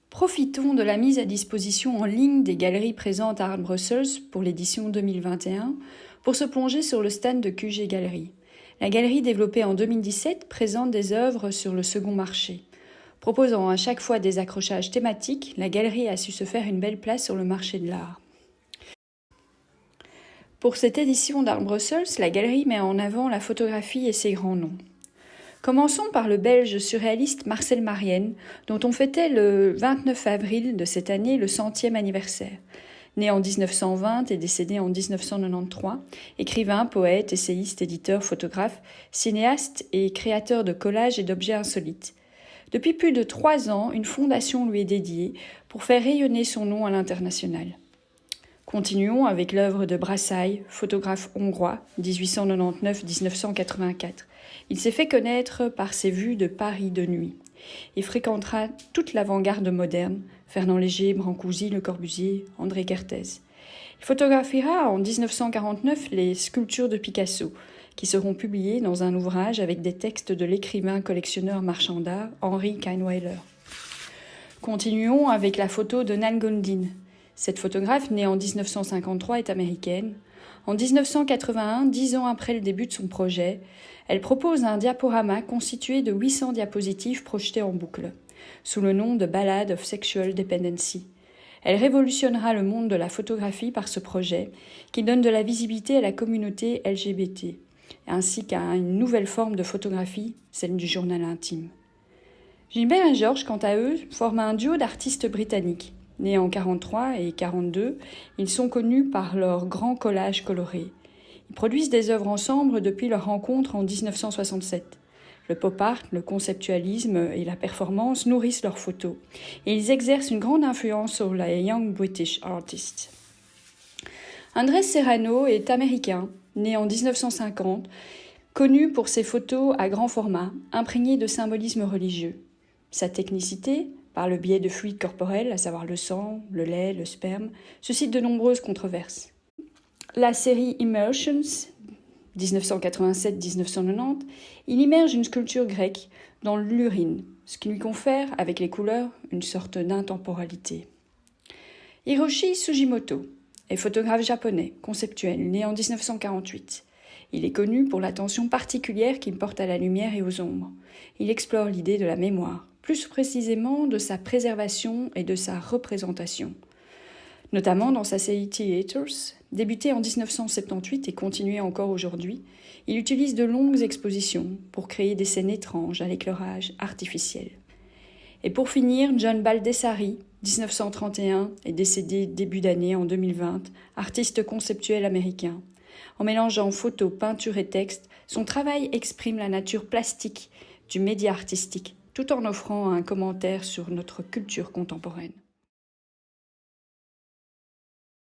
Profitons de la mise à disposition en ligne des galeries présentes à Art Brussels pour l'édition 2021 pour se plonger sur le stand de QG Galerie. La galerie développée en 2017 présente des œuvres sur le second marché. Proposant à chaque fois des accrochages thématiques, la galerie a su se faire une belle place sur le marché de l'art. Pour cette édition d'Art Brussels, la galerie met en avant la photographie et ses grands noms. Commençons par le Belge surréaliste Marcel Marienne, dont on fêtait le 29 avril de cette année le 100e anniversaire. Né en 1920 et décédé en 1993, écrivain, poète, essayiste, éditeur, photographe, cinéaste et créateur de collages et d'objets insolites. Depuis plus de 3 ans, une fondation lui est dédiée pour faire rayonner son nom à l'international. Continuons avec l'œuvre de Brassai, photographe hongrois, 1899-1984. Il s'est fait connaître par ses vues de Paris de nuit. Il fréquentera toute l'avant-garde moderne, Fernand Léger, Brancusi, Le Corbusier, André Kertész. Il photographiera en 1949 les sculptures de Picasso, qui seront publiées dans un ouvrage avec des textes de l'écrivain collectionneur marchand d'art Henry Kahnweiler. Continuons avec la photo de Nan Goldin. Cette photographe, née en 1953, est américaine. En 1981, 10 ans après le début de son projet, elle propose un diaporama constitué de 800 diapositives projetées en boucle, sous le nom de Ballad of Sexual Dependency. Elle révolutionnera le monde de la photographie par ce projet, qui donne de la visibilité à la communauté LGBT, ainsi qu'à une nouvelle forme de photographie, celle du journal intime. Gilbert et George, quant à eux, forment un duo d'artistes britanniques. Nés en 1943 et 1942, ils sont connus par leurs grands collages colorés. Ils produisent des œuvres ensemble depuis leur rencontre en 1967. Le pop art, le conceptualisme et la performance nourrissent leurs photos, et ils exercent une grande influence sur les Young British Artists. Andrés Serrano est américain, né en 1950, connu pour ses photos à grand format, imprégnées de symbolisme religieux. Sa technicité, par le biais de fluides corporels, à savoir le sang, le lait, le sperme, suscite de nombreuses controverses. La série Immersions, 1987-1990, il immerge une sculpture grecque dans l'urine, ce qui lui confère, avec les couleurs, une sorte d'intemporalité. Hiroshi Sugimoto est photographe japonais, conceptuel, né en 1948. Il est connu pour l'attention particulière qu'il porte à la lumière et aux ombres. Il explore l'idée de la mémoire, plus précisément de sa préservation et de sa représentation. Notamment dans sa série Theaters, débutée en 1978 et continuée encore aujourd'hui, il utilise de longues expositions pour créer des scènes étranges à l'éclairage artificiel. Et pour finir, John Baldessari, 1931, est décédé début d'année en 2020, artiste conceptuel américain. En mélangeant photo, peinture et texte, son travail exprime la nature plastique du média artistique, tout en offrant un commentaire sur notre culture contemporaine.